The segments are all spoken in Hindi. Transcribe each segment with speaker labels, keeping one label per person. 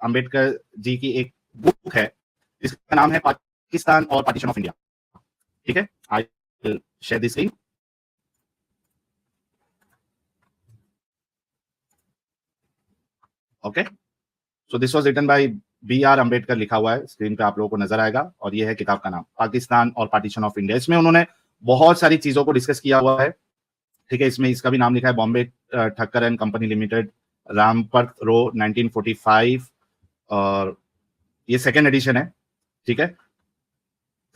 Speaker 1: अंबेडकर जी की एक बुक है जिसका नाम है पाकिस्तान और पार्टीशन ऑफ इंडिया। ठीक है, I will share this link. Okay, so this was written by B.R. Ambedkar, लिखा हुआ है स्क्रीन पे आप लोगों को नजर आएगा, और ये है किताब का नाम, पाकिस्तान और पार्टीशन ऑफ इंडिया। इसमें उन्होंने बहुत सारी चीजों को डिस्कस किया हुआ है। ठीक है, इसमें इसका भी नाम लिखा है Bombay Thacker and company limited, Rampart Row 1945, और ये सेकेंड एडिशन है। ठीक है,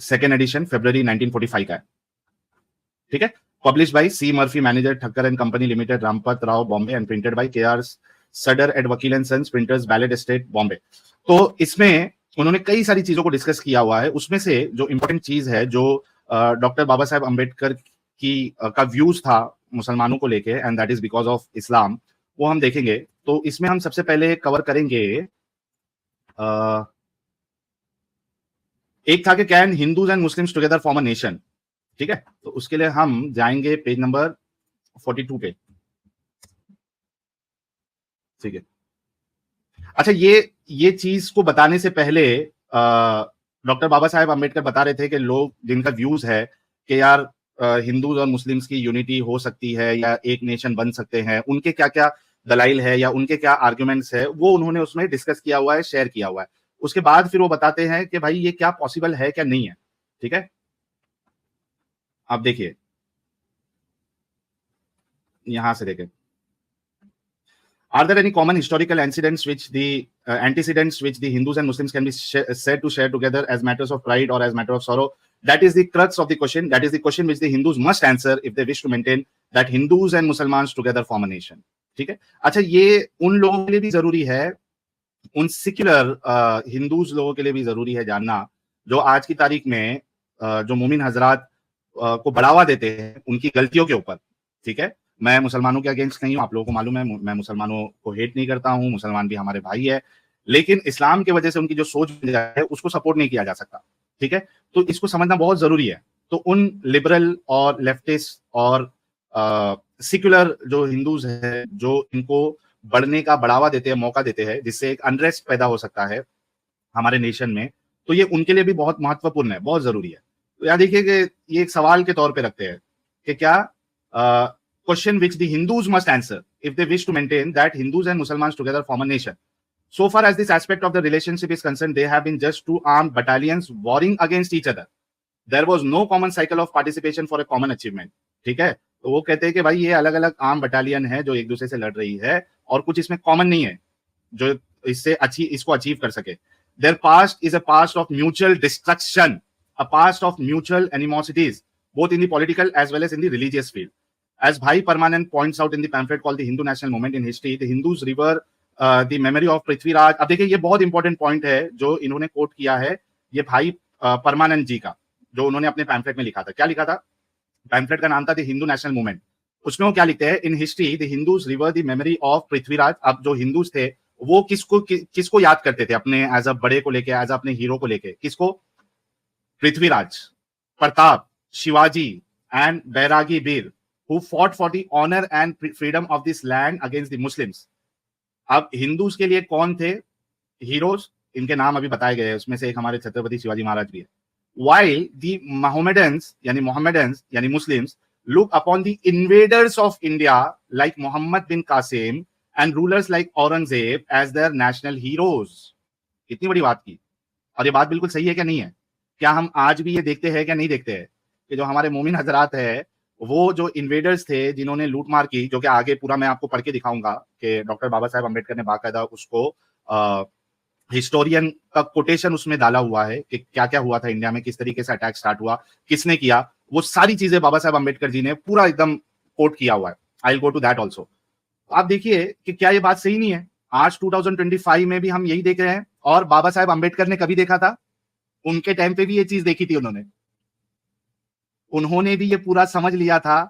Speaker 1: सेकेंड एडिशन फरवरी 1945 का है। ठीक है, publish by C Murphy manager Thacker and company limited, Rampart Row Bombay, and printed by KR सडर and Vakil and sons, printers, Ballard Estate Bombay. तो इसमें उन्होंने कई सारी चीजों को डिस्कस किया हुआ है। उसमें से जो इंपॉर्टेंट चीज है, जो डॉक्टर बाबा साहेब अम्बेडकर की का व्यूज था मुसलमानों को लेके, and that is because of Islam, वो हम देखेंगे। तो इसमें हम सबसे पहले कवर करेंगे, एक था कि can Hindus and Muslims together form a nation. ठीक है, तो उसके लिए हम जाएंगे पेज नंबर 42 पे। ठीक है, अच्छा, ये चीज को बताने से पहले डॉक्टर बाबा साहेब अम्बेडकर बता रहे थे कि लोग जिनका व्यूज है कि यार हिंदूज और मुस्लिम्स की यूनिटी हो सकती है या एक नेशन बन सकते हैं, उनके क्या क्या दलाइल है या उनके क्या आर्ग्यूमेंट्स है, वो उन्होंने उसमें डिस्कस किया हुआ है, शेयर किया हुआ है। उसके बाद फिर वो बताते हैं कि भाई ये क्या पॉसिबल है, क्या नहीं है। ठीक है, आप देखिए, यहां से देखें, are there any common historical incidents which the antecedents which the Hindus and Muslims can be said to share together as matters of pride or as matter of sorrow? That is the crux of the question. That is the question which the Hindus must answer if they wish to maintain that Hindus and Muslims together form a nation. ठीक है, अच्छा, ये उन लोगों के लिए भी जरूरी है, उन सिक्युलर हिंदूज लोगों के लिए भी जरूरी है जानना, जो आज की तारीख में जो मोमिन हजरात को बढ़ावा देते हैं उनकी गलतियों के ऊपर। ठीक है, मैं मुसलमानों के अगेंस्ट नहीं हूं, आप लोगों को मालूम है, मैं मुसलमानों को हेट नहीं करता हूं, मुसलमान भी हमारे भाई है, लेकिन इस्लाम की वजह से उनकी जो सोच है उसको सपोर्ट नहीं किया जा सकता। ठीक है, तो इसको समझना बहुत जरूरी है। तो उन लिबरल और लेफ्टिस्ट और सिक्युलर जो हिंदूज है, जो इनको बढ़ने का बढ़ावा देते हैं, मौका देते हैं, जिससे एक अनरेस्ट पैदा हो सकता है हमारे नेशन में, तो ये उनके लिए भी बहुत महत्वपूर्ण है, बहुत जरूरी है। तो याद देखिए कि ये एक सवाल के तौर पे रखते हैं कि क्या question which the Hindus must answer if they wish to maintain that Hindus and Muslims together form a nation. So far as this aspect of the relationship is concerned, they have been just two armed battalions warring against each other. There was no common cycle of participation for a common achievement. ठीक है, तो वो कहते हैं कि भाई ये अलग अलग आर्म बटालियन है जो एक दूसरे से लड़ रही है, और कुछ इसमें कॉमन नहीं है जो इसको अचीव कर सके। Their past is a past of mutual destruction, a past of mutual animosities, both in the political as well as in the religious field. As Bhai Permanent points out in the pamphlet called the Hindu National Movement in History, the Hindus revere the memory of Prithviraj. अब देखिए, ये बहुत इंपॉर्टेंट पॉइंट है जो इन्होंने कोट किया है, ये भाई परमानंद जी का, जो उन्होंने अपने पैम्फलेट में लिखा था। क्या लिखा था? पैम्फलेट का नाम था द हिंदू नेशनल मूवमेंट। उसमें वो क्या लिखते हैं, in history the Hindus river the memory of Prithviraj. अब जो हिंदूज थे वो किसको याद करते थे अपने एज अ बड़े को लेके, एज अपने हीरो को लेके? किसको? Prithviraj, Pratap, Shivaji and Bairagi Veer who fought for the honor and freedom of this land against the Muslims. अब हिंदूज के लिए कौन थे हीरोज? इनके नाम अभी बताए गए हैं, उसमें से एक हमारे छत्रपति शिवाजी महाराज भी है। While the Mohammedans यानी Muslims look upon the invaders of India like Muhammad bin Qasim and rulers like Aurangzeb as their national heroes. कितनी बड़ी बात की, और ये बात बिल्कुल सही है क्या नहीं है? क्या हम आज भी ये देखते हैं क्या नहीं देखते हैं कि जो हमारे मोमिन हजरात है, वो जो इन्वेडर्स थे जिन्होंने लूटमार की, जो कि आगे पूरा मैं आपको पढ़ के दिखाऊंगा कि डॉक्टर बाबा साहेब अम्बेडकर ने बाकायदा उसको हिस्टोरियन का कोटेशन उसमें डाला हुआ है कि क्या क्या हुआ था इंडिया में, किस तरीके से अटैक स्टार्ट हुआ, किसने किया, वो सारी चीजें बाबा साहेब अम्बेडकर जी ने पूरा एकदम कोट किया हुआ है। I will go to that also. आप देखिए कि क्या ये बात सही नहीं है? आज 2025 में भी हम यही देख रहे हैं, और बाबा साहेब अम्बेडकर ने कभी देखा था? उनके टाइम पे भी ये चीज देखी थी उन्होंने भी ये पूरा समझ लिया था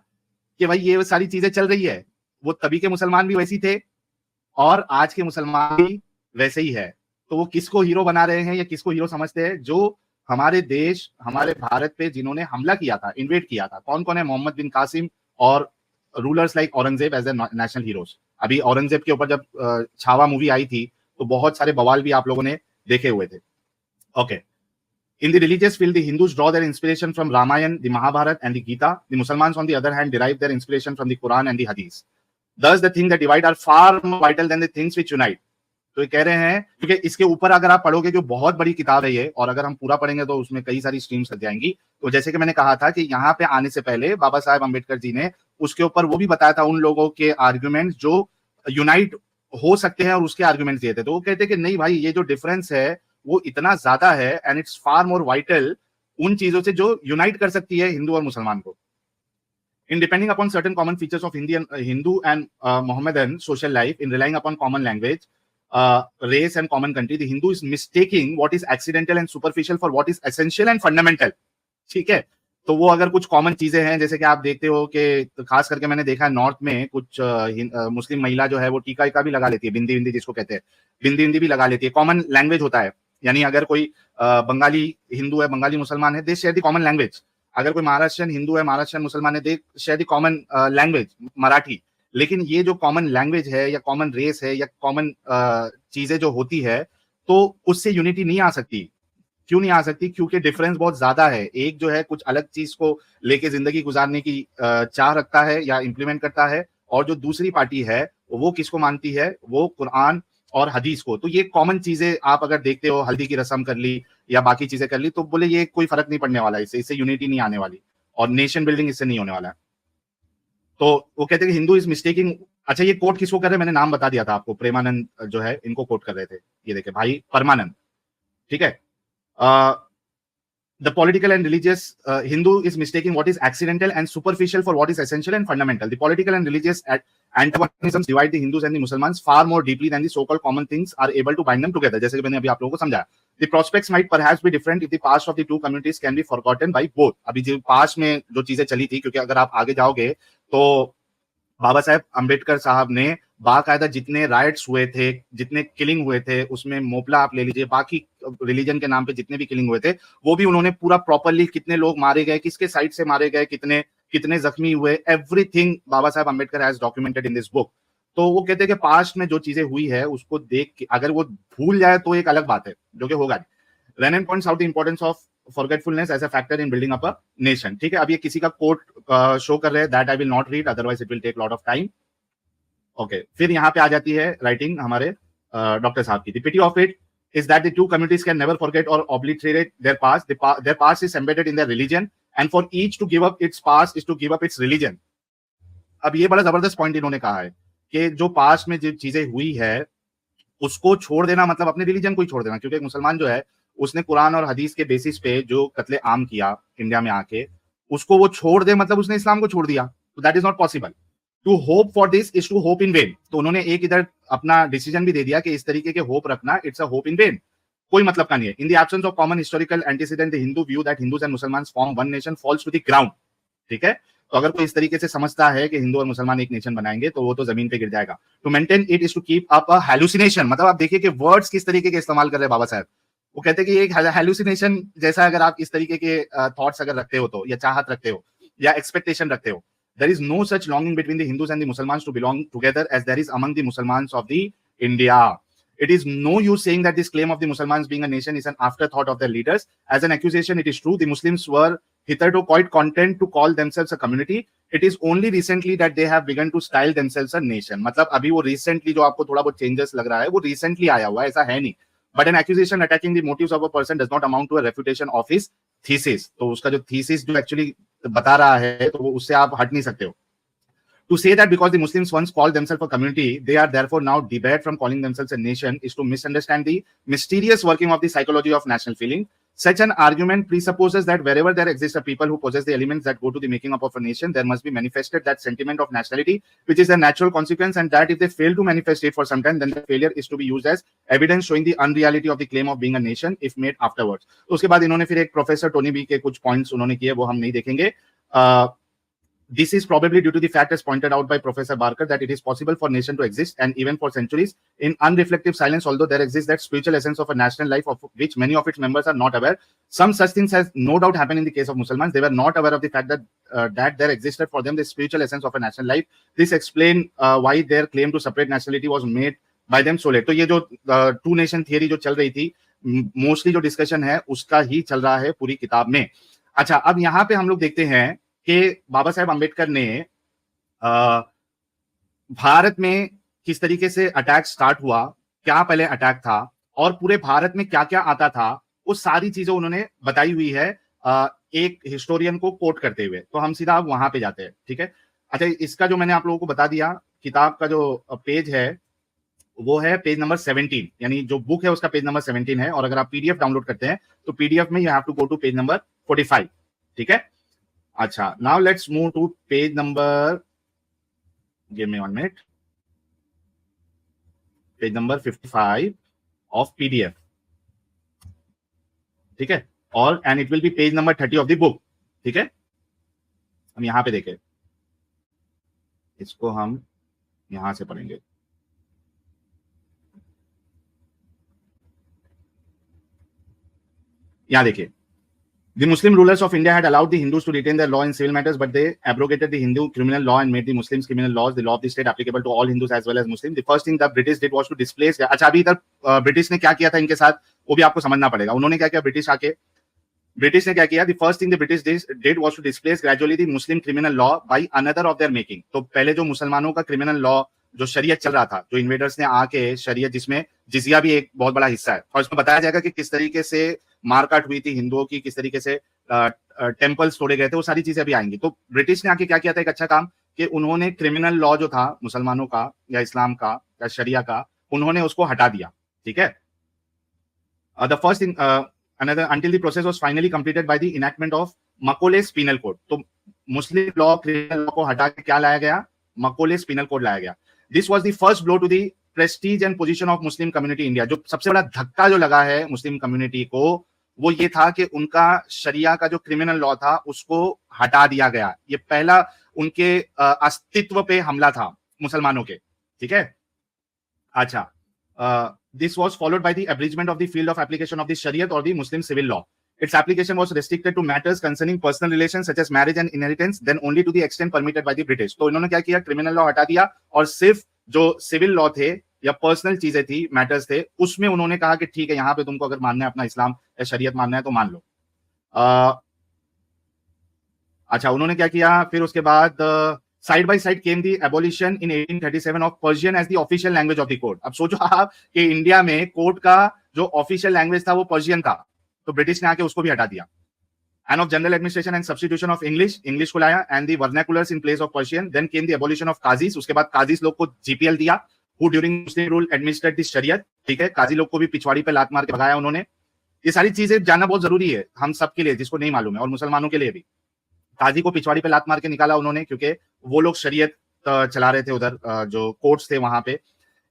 Speaker 1: कि भाई ये सारी चीजें चल रही है। वो तभी के मुसलमान भी वैसी थे और आज के मुसलमान भी वैसे ही है। तो वो किसको हीरो बना रहे हैं या किसको हीरो समझते हैं? जो हमारे देश, हमारे भारत पे जिन्होंने हमला किया था, इन्वेड किया था, कौन कौन है? मोहम्मद बिन कासिम और rulers like Aurangzeb as a national heroes. अभी औरंगजेब के ऊपर जब छावा मूवी आई थी, तो बहुत सारे बवाल भी आप लोगों ने देखे हुए थे. Okay. In the religious field, the Hindus draw their inspiration from Ramayana, the Mahabharata, and the Gita. The Muslims, on the other hand, derive their inspiration from the Quran and the Hadith. Thus, the things that divide are far more vital than the things which unite. तो ये कह रहे हैं, क्योंकि इसके ऊपर अगर आप पढ़ोगे, जो बहुत बड़ी किताब है ये, और अगर हम पूरा पढ़ेंगे तो उसमें कई सारी स्ट्रीम्स लग जाएंगी. तो जैसे कि मैंने कहा था कि यहाँ पे आने से पहले बाबा साहेब अम्बेडकर जी ने उसके ऊपर वो भी बताया था उन लोगों के आर्ग्यूमेंट्स जो यूनाइट हो सकते हैं और उसके आर्ग्यूमेंट्स दिए थे. तो वो कहते हैं कि नहीं भाई, ये जो डिफरेंस है वो इतना ज्यादा है and it's far more vital उन चीजों से जो यूनाइट कर सकती है हिंदू और मुसलमान को. In depending upon certain common features of Hindu and Mohammedan social life, in relying upon common language, race and common country, the Hindu is mistaking what is accidental and superficial for what is essential and fundamental. ठीक है, तो वो अगर कुछ कॉमन चीजें हैं, जैसे कि आप देखते हो कि तो खास करके मैंने देखा है नॉर्थ में कुछ मुस्लिम महिला जो है वो टीका का भी लगा लेती है, बिंदी बिंदी जिसको कहते हैं, बिंदी भी लगा लेती है. कॉमन लैंग्वेज होता है, यानी अगर कोई बंगाली हिंदू है, बंगाली मुसलमान है, they share the common language. अगर कोई महाराष्ट्रियन हिंदू है, महाराष्ट्रियन मुसलमान है, they share the common language Marathi. लेकिन ये जो कॉमन लैंग्वेज है या कॉमन रेस है या कॉमन चीजें जो होती है, तो उससे यूनिटी नहीं आ सकती. क्यों नहीं आ सकती? क्योंकि डिफरेंस बहुत ज्यादा है. एक जो है कुछ अलग चीज को लेके जिंदगी गुजारने की चाह रखता है या इंप्लीमेंट करता है, और जो दूसरी पार्टी है वो किसको मानती है? वो कुरान और हदीस को. तो ये कॉमन चीजें आप अगर देखते हो, हल्दी की रस्म कर ली या बाकी चीजें कर ली, तो बोले ये कोई फर्क नहीं पड़ने वाला, इससे यूनिटी नहीं आने वाली और नेशन बिल्डिंग इससे नहीं होने वाला है. तो वो कहते हैं कि हिंदू इज मिस्टेकिंग. अच्छा, ये कोट किसको कर रहे हैं? मैंने नाम बता दिया था आपको, प्रेमानंद जो है इनको कोट कर रहे थे. ये देखे भाई, परमानंद. ठीक है. The political and religious Hindu is mistaking what is accidental and superficial for what is essential and fundamental. The political and religious antagonisms divide the Hindus and the Muslims far more deeply than the so-called common things are able to bind them together. जैसे कि मैंने अभी आप लोगों को समझाया. The prospects might perhaps be different if the past of the two communities can be forgotten by both. अभी जो पास्ट में जो चीजें चली थी, क्योंकि अगर आप आगे जाओगे तो बाबा साहेब अम्बेडकर साहब ने बाकायदा जितने राइट्स हुए थे, जितने किलिंग हुए थे, उसमें मोपला आप ले लीजिए, बाकी रिलीजन के नाम पे जितने भी किलिंग हुए थे, वो भी उन्होंने पूरा प्रॉपरली, कितने लोग मारे गए, किसके साइड से मारे गए, कितने कितने जख्मी हुए, everything Baba Saheb Ambedkar has documented in this book. तो वो कहते हैं कि पास्ट में जो चीजें हुई है उसको देख के अगर वो भूल जाए तो एक अलग बात है, जो कि होगा. Renan points out the importance of forgetfulness as a factor in building up a nation. ठीक है, अब ये किसी का कोट शो कर रहे हैं, that I will not read, otherwise it will take lot of time. Okay, फिर यहाँ पे आ जाती है राइटिंग हमारे डॉक्टर साहब की. The pity of it is that the two communities can never forget or obliterate their past. Their past is embedded in their religion, and for each to give up its past is to give up its religion. अब ये बड़ा जबरदस्त पॉइंट इन्होंने कहा है कि जो पास्ट में जो चीजें हुई है उसको छोड़ देना मतलब अपने रिलीजन को ही छोड़ देना. क्योंकि एक मुसलमान जो है उसने कुरान और हदीस के बेसिस पे जो कत्ले आम किया इंडिया में आके, उसको वो छोड़ दे मतलब उसने इस्लाम को छोड़ दिया. तो that is not possible. To hope for this is to hope in vain. तो उन्होंने एक इधर अपना डिसीजन भी दे दिया कि इस तरीके के होप रखना, it's a hope in vain, कोई मतलब का नहीं है. In the absence of common historical antecedent, the Hindu view that Hindus and Musalmans form one nation falls to the ground. ठीक है, तो अगर कोई इस तरीके से समझता है कि हिंदू और मुसलमान एक नेशन बनाएंगे तो वो तो जमीन पे गिर जाएगा. To maintain it is to keep up a hallucination. मतलब आप देखिए कि वर्ड्स किस तरीके के इस्तेमाल कर रहे हैं बाबा साहब. वो कहते हैं कि एक हेलुसिनेशन जैसा अगर आप इस तरीके के थॉट्स अगर रखते हो तो, या चाहत रखते हो या एक्सपेक्टेशन रखते हो, there is no such longing between the Hindus and the Muslims to belong together as there is among the Muslims of the India. It is no use saying that this claim of the Muslims being a nation is an afterthought of their leaders. As an accusation, it is true. The Muslims were hitherto quite content to call themselves a community. It is only recently that they have begun to style themselves a nation. मतलब अभी वो recently जो आपको थोड़ा बहुत changes लग रहा है वो recently आया हुआ है, ऐसा है नहीं. But an accusation attacking the motives of a person does not amount to a refutation of his thesis. तो उसका जो thesis जो actually बता रहा है तो वो उससे आप हट नहीं सकते हो. To say that because the Muslims once called themselves a community, they are therefore now debarred from calling themselves a nation is to misunderstand the mysterious working of the psychology of national feeling. Such an argument presupposes that wherever there exists a people who possess the elements that go to the making up of a nation, there must be manifested that sentiment of nationality, which is a natural consequence, and that if they fail to manifest it for some time, then the failure is to be used as evidence showing the unreality of the claim of being a nation if made afterwards. तो उसके बाद इन्होंने फिर एक प्रोफेसर टोनी बी के कुछ पॉइंट्स उन्होंने किए, वो हम नहीं देखेंगे. This is probably due to the fact as pointed out by Professor Barker that it is possible for nation to exist and even for centuries in unreflective silence, although there exists that spiritual essence of a national life of which many of its members are not aware. Some such things has no doubt happened in the case of Muslims. They were not aware of the fact that that there existed for them the spiritual essence of a national life. This explains why their claim to separate nationality was made by them solely. तो ये जो टू नेशन थियरी जो चल रही थी, मोस्टली जो डिस्कशन है उसका ही चल रहा है पूरी किताब में। अच्छा, अब यहाँ पे हम लोग देखते हैं कि बाबा साहेब अम्बेडकर ने भारत में किस तरीके से अटैक स्टार्ट हुआ, क्या पहले अटैक था और पूरे भारत में क्या क्या आता था, वो सारी चीजें उन्होंने बताई हुई है एक हिस्टोरियन को कोट करते हुए। तो हम सीधा वहां पे जाते हैं, ठीक है। अच्छा, इसका जो मैंने आप लोगों को बता दिया, किताब का जो पेज है वो है पेज नंबर 17, यानी जो बुक है उसका पेज नंबर 17 है। और अगर आप पीडीएफ डाउनलोड करते हैं तो पीडीएफ में you have to go to page number 45, ठीक है। अच्छा, now let's move to page number, give me 1 minute, page number 55 of PDF, ठीक है। और and it will be page number 30 of the book, ठीक है। हम यहां पे देखें, इसको हम यहां से पढ़ेंगे। यहां देखिए, the Muslim rulers of India had allowed the Hindus to retain their law in civil matters, but they abrogated the Hindu criminal law and made the Muslims criminal laws, the law of the state, applicable to all Hindus as well as Muslims. The first thing the British did was to displace. अच्छा, अभी इधर ब्रिटिश ने क्या किया था इनके साथ, वो भी आपको समझना पड़ेगा। उन्होंने क्या किया, ब्रिटिश ने क्या किया, the first thing the British did was to displace gradually the Muslim criminal law by another of their making. तो पहले जो मुसलमानों का क्रिमिनल लॉ, जो शरीयत चल रहा था, जो इन्वेडर्स ने आके शरीयत, जिसमें जिजिया भी एक बहुत बड़ा हिस्सा है, और इसमें बताया जाएगा कि किस तरीके से मारकाट हुई थी हिंदुओं की, किस तरीके से टेम्पल्स तोड़े गए थे, वो सारी चीजें अभी आएंगी। तो ब्रिटिश ने आके क्या किया था, एक अच्छा काम, कि उन्होंने क्रिमिनल लॉ जो था मुसलमानों का या इस्लाम का या शरिया का, उन्होंने उसको हटा दिया, ठीक है। The first thing another until the process was finally completed by the enactment of Macaulay's penal code. तो मुस्लिम लॉ, क्रिमिनल लॉ को हटा के क्या लाया गया, Macaulay's penal code लाया गया। This was the first blow to the prestige and position of Muslim community India. जो सबसे बड़ा धक्का जो लगा है मुस्लिम कम्युनिटी को, वो ये था कि उनका शरिया का जो क्रिमिनल लॉ था उसको हटा दिया गया। ये पहला उनके अस्तित्व पे हमला था मुसलमानों के, ठीक है। अच्छा, this was followed by the abridgment of the field of application of the Shariat or the Muslim civil law. Its application was restricted to matters concerning personal relations such as marriage and inheritance, then only to the extent permitted by the British. तो इन्होंने क्या किया, क्रिमिनल लॉ हटा दिया और सिर्फ जो सिविल लॉ थे या पर्सनल चीजें थी, मैटर्स थे, उसमें उन्होंने कहा कि ठीक है, यहाँ पे तुमको अगर मानना है अपना इस्लाम या शरीयत मानना है तो मान लो। अच्छा, उन्होंने क्या किया फिर उसके बाद, side by side came the abolition in 1837 of Persian as the official language of the court. अब सोचो आप कि इंडिया में कोर्ट का जो ऑफिशियल लैंग्वेज था वो पर्शियन था, तो ब्रिटिश ने आके उसको भी हटा दिया। End of general administration and substitution of English को लाया, and the vernaculars in place of Persian. Then came the abolition of Qazis, उसके बाद काजीज लोग को जीपीएल दिया, who during Muslim rule administrate the Shariat, ठीक है। काजी लोग को भी पिछवाड़ी पे लात मार के भगाया उन्होंने। ये सारी चीजें जानना बहुत जरूरी है हम सबके लिए, जिसको नहीं मालूम है, और मुसलमानों के लिए भी। काजी को पिछवाड़ी पे लात मार के निकाला उन्होंने, क्योंकि वो लोग शरीयत चला रहे थे उधर, जो कोर्ट्स थे वहां पे।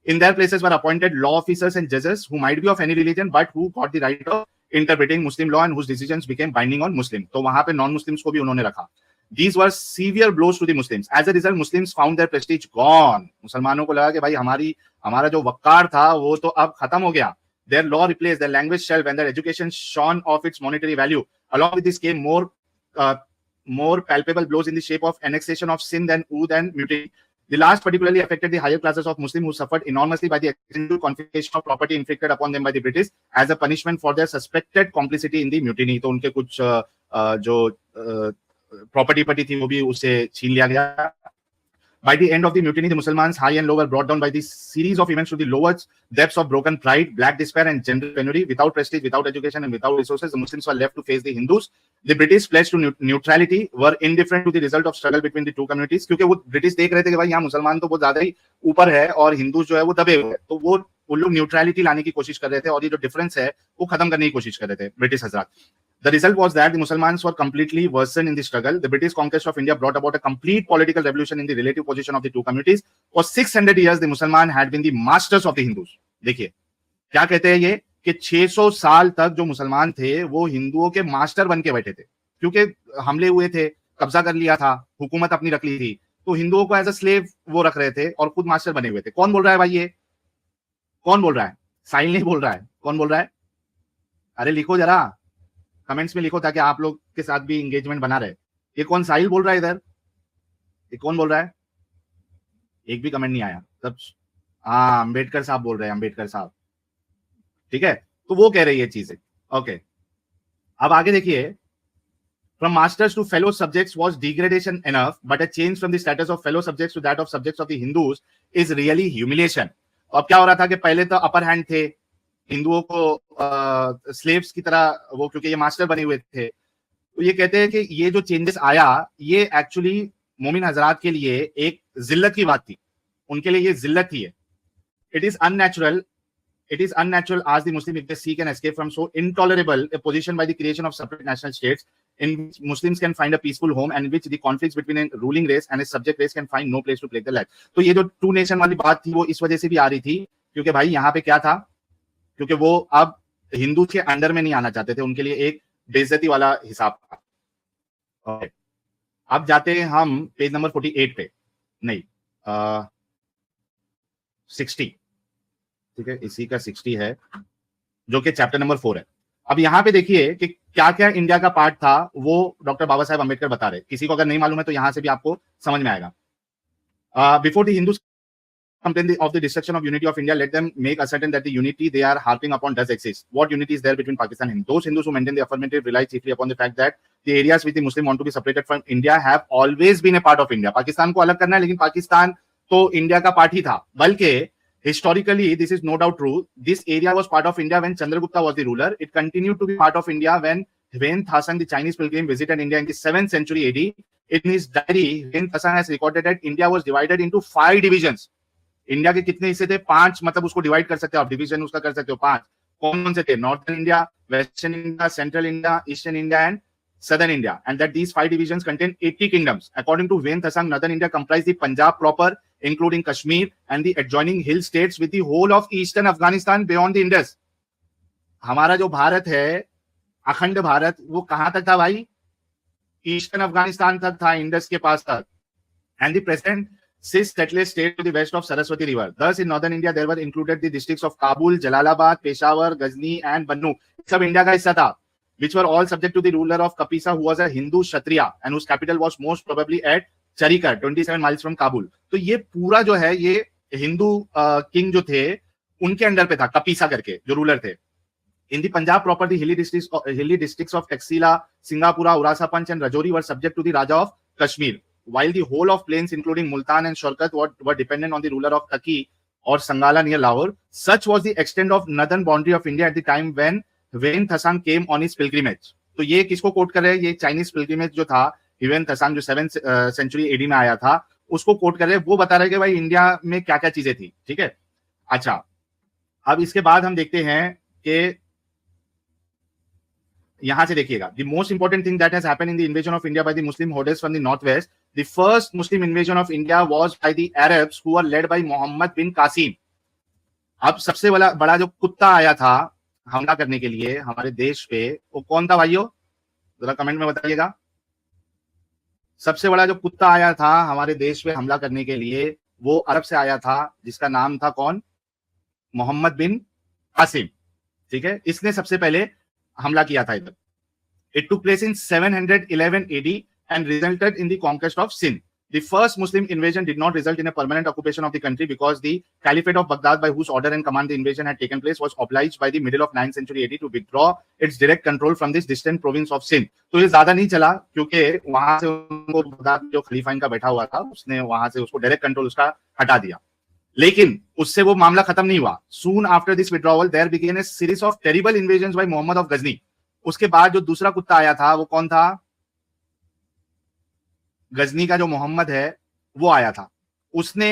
Speaker 1: In their places were appointed law officers and judges who might be of any religion but who got the right of interpreting Muslim law and whose decisions became binding on Muslim. तो वहां पे नॉन मुस्लिम्स को भी उन्होंने रखा। These were severe blows to the Muslims. As a result, Muslims found their prestige gone. मुसलमानों को लगा कि भाई हमारा जो वक़ार था वो तो अब खत्म हो गया। Their law replaced, their language shelved, and their education shone off its monetary value. Along with this came more palpable blows in the shape of annexation of Sindh and Oudh and mutiny. The last particularly affected the higher classes of Muslims, who suffered enormously by the extensive confiscation of property inflicted upon them by the British as a punishment for their suspected complicity in the mutiny. तो उनके कुछ जो प्रॉपर्टी पटी थी वो भी उससे छीन लिया गया। By the end of the mutiny, the Muslims, high and low, were brought down by the series of events to the lowest depths of broken pride, black despair, and general penury. Without prestige, without education, and without resources, the Muslims were left to face the Hindus. The British, pledged to neutrality, were indifferent to the result of struggle between the two communities. क्योंकि वो ब्रिटिश देख रहे थे कि भाई यहाँ मुसलमान तो बहुत ज्यादा ही ऊपर है और हिंदू जो है वो दबे हुए हैं, तो वो लोग न्यूट्रलिटी लाने की कोशिश कर रहे थे और ये जो डिफरेंस है वो खत्म करने की कोशिश कर रहे थे ब्रिटिश हजरात। The result was that the Muslims were completely worsened in the struggle. The British conquest of India brought about a complete political revolution in the relative position of the two communities. For 600 years, the Muslims had been the masters of the Hindus. देखिए क्या कहते हैं ये, कि 600 साल तक जो मुसलमान थे वो हिंदुओं के मास्टर बन के बैठे थे, क्योंकि हमले हुए थे, कब्जा कर लिया था, हुकूमत अपनी रख ली थी, तो हिंदुओं को एज अ स्लेव वो रख रहे थे और खुद मास्टर बने हुए थे। कौन बोल रहा है भाई ये, कौन बोल रहा है? साहिल नहीं बोल रहा है, कौन बोल रहा है? अरे लिखो जरा, कमेंट्स में लिखो ताकि आप लोग के साथ भी एंगेजमेंट बना रहे। ये कौन साहिल बोल रहा है इधर, ये कौन बोल रहा है? एक भी कमेंट नहीं आया, सब हाँ, अम्बेडकर साहब बोल रहे हैं, अम्बेडकर साहब, ठीक है। तो वो कह रही है चीजें। ओके, अब आगे देखिए, from masters to fellow subjects was degradation enough, but a change from the status of fellow subjects to that of subjects of the Hindus is really humiliation. अब क्या हो रहा था कि पहले तो अपर हैंड थे, हिंदुओं को स्लेव्स की तरह वो, क्योंकि ये मास्टर बने हुए थे। तो ये कहते हैं कि ये जो चेंजेस आया, ये एक्चुअली मोमिन हजरात के लिए एक जिल्लत की बात थी, उनके लिए ये जिल्लत थी। It is unnatural, it is unnatural as the Muslim if they seek an escape from so intolerable a position by the creation of separate national states in which Muslims can find a peaceful home and in which the conflicts between a ruling race and a subject race can find no place to plague their life. तो ये जो टू नेशन वाली बात थी वो इस वजह से भी आ रही थी क्योंकि भाई यहाँ पे क्या था, क्योंकि वो अब हिंदू के अंडर में नहीं आना चाहते थे, उनके लिए एक बेइज्जती वाला हिसाब था। okay. अब जाते हैं हम पेज नंबर 48 पे, नहीं 60, ठीक है, इसी का 60 है जो कि चैप्टर नंबर 4 है। अब यहाँ पे देखिए कि क्या क्या इंडिया का पार्ट था, वो डॉक्टर बाबा साहेब अम्बेडकर बता रहे। किसी को अगर नहीं मालूम है तो यहाँ से भी आपको समझ में आएगा। Before the Hindus complain of the destruction of unity of India, let them make ascertain that the unity they are harping upon does exist. What unity is there between Pakistan and Hindu? Those Hindus who maintain the affirmative rely chiefly upon the fact that the areas which the Muslim want to be separated from India have always been a part of India. Pakistan को अलग करना है, लेकिन पाकिस्तान तो इंडिया का पार्ट ही था। बल्कि historically, this is no doubt true. This area was part of India when Chandragupta was the ruler. It continued to be part of India when Huen Thasang, the Chinese pilgrim, visited India in the 7th century AD. In his diary, Huen Thasang has recorded that India was divided into 5 divisions. India के कितने हिस्से थे? 5, मतलब उसको डिवाइड कर सकते हो आप, डिवीजन उसका कर सकते हो 5। कौन से थे? Northern India, western India, central India, eastern India and southern India, and that these 5 divisions contain 80 kingdoms. According to Huen Thasang, northern India comprised the Punjab proper, including Kashmir, and the adjoining hill states with the whole of eastern Afghanistan beyond the Indus. हमारा जो भारत है, अखंड भारत, वो कहां तक था भाई? ईस्टर्न अफगानिस्तान तक था, इंडस के पास तक। And the present cis-stateless state to the west of Saraswati River. Thus, in northern India, there were included the districts of Kabul, Jalalabad, Peshawar, Ghazni, and Bannu. सब इंडिया का हिस्सा था, which were all subject to the ruler of Kapisa, who was a Hindu Kshatriya and whose capital was most probably at Charikar, 27 miles from Kabul. तो ये पूरा जो है, ये हिंदू किंग जो थे उनके अंडर पे था, कपीसा करके जो रूलर थे। In the Punjab proper, the hilly districts of Taxila, Singapura, Urasa Panch, and Rajouri were subject to the Raja of Kashmir, while the whole of plains, including Multan and Shorkat, were dependent on the ruler of Taki or Sangala near Lahore. Such was the extent of northern boundary of India at the time when Huen Thasang came on his pilgrimage. तो ये किसको कोट कर रहे हैं? ये चाइनीज पिलग्रिमेज जो था, ह्यूएन त्सांग जो 7th सेंचुरी एडी में आया था, उसको कोट कर रहे हैं। वो बता रहे हैं कि भाई इंडिया में क्या क्या चीजें थी, ठीक है। अच्छा, अब इसके बाद हम देखते हैं कि यहां से देखिएगा, the most important thing that has happened in the invasion of India by the Muslim hordes from the north west. The first Muslim invasion of India was by the Arabs who were led by Mohammed bin Qasim. अब सबसे बड़ा जो कुत्ता आया था हमला करने के लिए हमारे देश पे, वो कौन था भाइयों? जरा कमेंट में बताइएगा। सबसे बड़ा जो कुत्ता आया था हमारे देश पे हमला करने के लिए, वो अरब से आया था, जिसका नाम था कौन? मोहम्मद बिन कासिम, ठीक है। इसने सबसे पहले हमला किया था इधर। It took place in 711 AD and resulted in the conquest of Sindh. The first Muslim invasion did not result in a permanent occupation of the country because the Caliphate of Baghdad, by whose order and command the invasion had taken place, was obliged by the middle of 9th century AD to withdraw its direct control from this distant province of Sindh. तो ये ज्यादा नहीं चला क्योंकि वहां से उनको बगदाद जो खलीफा इनका बैठा हुआ था, उसने वहां से उसको डायरेक्ट कंट्रोल उसका हटा दिया, लेकिन उससे वो मामला खत्म नहीं हुआ। Soon after this withdrawal, there began a series of terrible invasions by Muhammad of Ghazni. उसके बाद जो दूसरा कुत्ता आया था वो कौन था? गजनी का जो मोहम्मद है वो आया था, उसने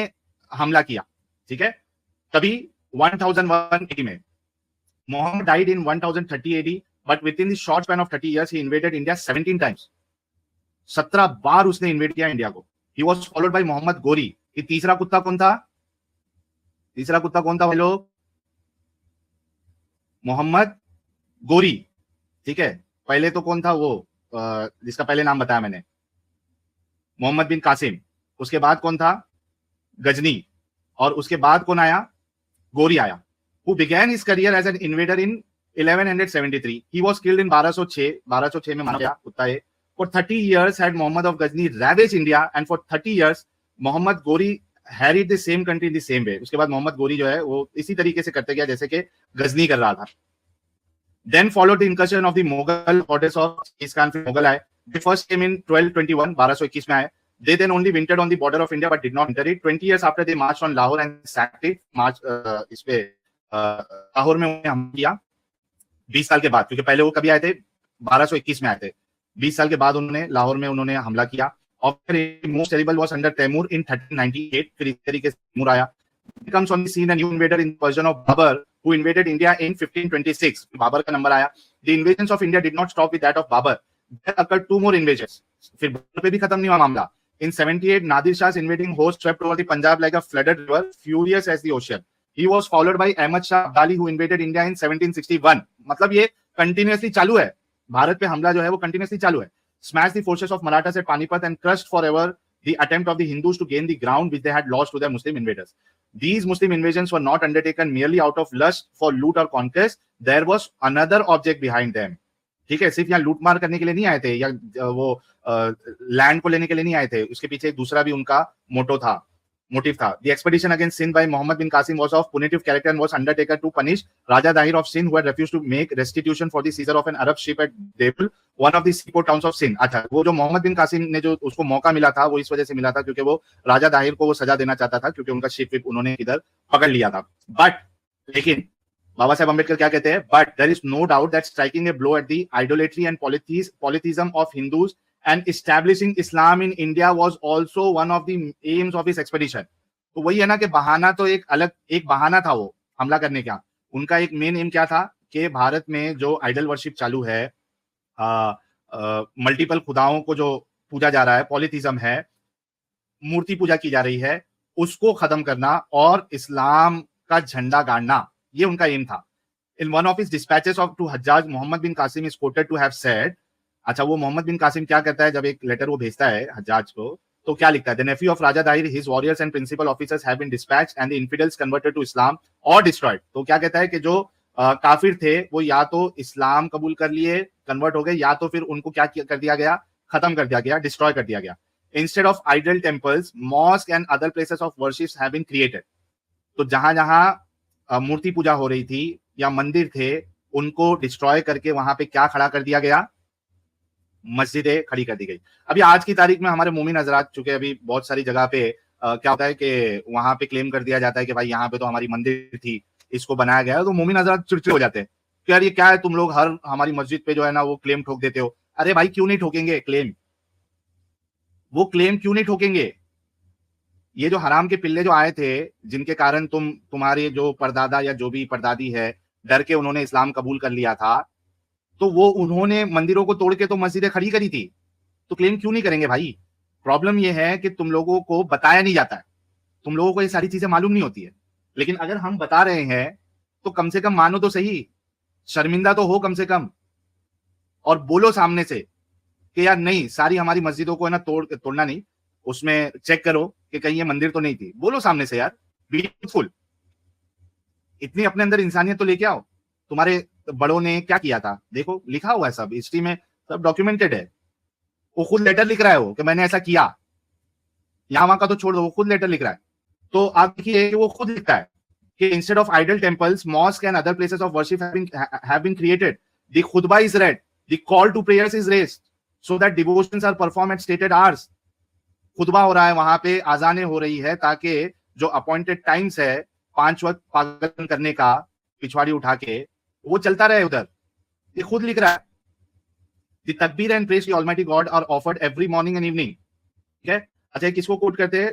Speaker 1: हमला किया, ठीक है। तभी 1001 AD में Mohammed died in 1030 AD, but within the short span of 30 years he invaded India 17 times. 17 बार उसने इन्वेड किया इंडिया को। He was followed by Mohammad Ghori. ये तीसरा कुत्ता कौन था? तीसरा कुत्ता कौन था भाई लोग? मोहम्मद गोरी, ठीक है। पहले तो कौन था वो, जिसका पहले नाम बताया मैंने, मोहम्मद बिन कासिम। उसके बाद कौन था? गजनी। और उसके बाद कौन आया? गोरी आया। Who began his career as an invader in 1173. He was killed in 1206 में मारा गया कुत्ता है। For 30 years had Muhammad of Ghazni ravaged India, and for 30 years Muhammad Gori harried the same country in the same way. उसके बाद मोहम्मद गोरी जो है वो इसी तरीके से करते गया जैसे कि गजनी कर रहा था। Then followed the incursion of the Mughal orders of Genghis Khan फिर मुगल आए। They first came in 1221 1221 में आए। They then only wintered on the border of India but did not enter it. 20 years after they marched on Lahore and sacked it. मार्च इस पे लाहौर में उन्होंने हमला किया 20 साल के बाद, क्योंकि पहले वो कभी आए थे 1221 में आए थे। 20 साल के बाद उन्होंने लाहौर में उन्होंने हमला किया। और most terrible was under Timur in 1398। फिर इस तरीके से तैमूर आया। comes on the scene a new invader in person of Babur who invaded India in 1526. Babar का नंबर आया। The invasions of India did not stop with that of Babur. There occurred two more invasions. फिर बाबर पे भी खत्म नहीं हुआ मामला। In 78, Nadir Shah's invading host swept over the Punjab like a flooded river, furious as the ocean. He was followed by Ahmad Shah Abdali who invaded India in 1761. मतलब ये continuously चालू है। भारत पे हमला जो है वो continuously चालू है। Smashed the forces of Marathas at Panipat and crushed forever the attempt of the Hindus to gain the ground which they had lost to their Muslim invaders. These Muslim invasions were not undertaken merely out of lust for loot or conquest. There was another object behind them. ठीक है, सिर्फ यहाँ लूट मार करने के लिए नहीं आए थे या वो लैंड को लेने के लिए नहीं आए थे, उसके पीछे एक दूसरा भी उनका मोटिव था। The expedition against Sindh by Muhammad bin Qasim was of punitive character and was undertaken to punish Raja Dahir of Sindh who had refused to make restitution for the seizure of an Arab ship at Debul, one of the seaport towns of Sindh. अच्छा, वो जो मोहम्मद बिन कासिम ने जो उसको मौका मिला था वो इस वजह से मिला था क्योंकि वो राजा दाहिर को वो सजा देना चाहता था क्योंकि उनका शिप उन्होंने इधर पकड़ लिया था। बट लेकिन बाबा साहेब अम्बेडकर क्या कहते हैं? But there is no doubt that striking a blow at the idolatry and polytheism of Hindus and establishing Islam in India was also one of the aims of his expedition. तो वही है ना कि बहाना तो एक बहाना था वो हमला करने का। उनका एक मेन एम क्या था कि भारत में जो आइडल वर्शिप चालू है, मल्टीपल खुदाओं को जो पूजा जा रहा है, पॉलिथिज्म है, मूर्ति पूजा की जा रही है, उसको खत्म करना और इस्लाम का झंडा गाड़ना, ये उनका एम था। In one of his dispatches of to Hajjaj, Muhammad bin Qasim is quoted to have said, अच्छा वो मोहम्मद बिन कासिम क्या करता है जब एक लेटर वो भेजता है हज्जाज को, तो क्या लिखता है? The nephew of Raja Dahir, his warriors and principal officers have been dispatched and the infidels converted to Islam or destroyed. तो क्या कहता है कि जो काफिर थे वो या तो इस्लाम कबूल कर लिए, कन्वर्ट हो गए, या तो फिर उनको क्या कर दिया गया? खत्म कर दिया गया, डिस्ट्रॉय कर दिया गया। Instead of idol temples, mosques and other places of worship have been created. तो जहां मूर्ति पूजा हो रही थी या मंदिर थे, उनको डिस्ट्रॉय करके वहां पे क्या खड़ा कर दिया गया? मस्जिदें खड़ी कर दी गई। अभी आज की तारीख में हमारे मोमिन हजरात, चूंकि अभी बहुत सारी जगह पे क्या होता है कि वहां पे क्लेम कर दिया जाता है कि भाई यहाँ पे तो हमारी मंदिर थी, इसको बनाया गया है, तो मोमिन हजरात चिड़चिड़े हो जाते हैं कि यार ये क्या है, तुम लोग हर हमारी मस्जिद पे जो है ना वो क्लेम ठोक देते हो। अरे भाई क्यों नहीं ठोकेंगे क्लेम? वो क्लेम क्यों नहीं ठोकेंगे? ये जो हराम के पिल्ले जो आए थे, जिनके कारण तुम्हारे जो परदादा या जो भी परदादी है डर के उन्होंने इस्लाम कबूल कर लिया था, तो वो उन्होंने मंदिरों को तोड़ के तो मस्जिदें खड़ी करी थी, तो क्लेम क्यों नहीं करेंगे भाई? प्रॉब्लम ये है कि तुम लोगों को बताया नहीं जाता है, तुम लोगों को ये सारी चीजें मालूम नहीं होती है। लेकिन अगर हम बता रहे हैं तो कम से कम मानो तो सही, शर्मिंदा तो हो कम से कम, और बोलो सामने से कि यार नहीं, सारी हमारी मस्जिदों को है ना तोड़ना नहीं, उसमें चेक करो कि कहीं ये मंदिर तो नहीं थी। बोलो सामने से यार, बी ट्रूथफुल। इतनी अपने अंदर इंसानियत तो लेके आओ। तुम्हारे बड़ों ने क्या किया था देखो, लिखा हुआ है, सब हिस्ट्री में सब डॉक्यूमेंटेड है। वो खुद लेटर लिख रहा है वो कि मैंने ऐसा किया। यहां वहां का तो छोड़ दो, वो खुद लेटर लिख रहा है। तो आप देखिए कि वो खुद लिखता है कि instead of idol temples, mosque and other places of worship have been created, the khutba is read, the call to prayers is raised so that devotions are perform at stated hours. खुतबा हो रहा है, वहां पे आजाने हो रही है, ताकि जो अपॉइंटेड टाइम्स है 5 वक्त पागल करने का, पिछवाड़ी उठा के, वो चलता रहे उधर। ये खुद लिख रहा है। The takbir and praise to Almighty God are offered every morning and evening. ठीक है? अच्छा, किसको कोट करते हैं?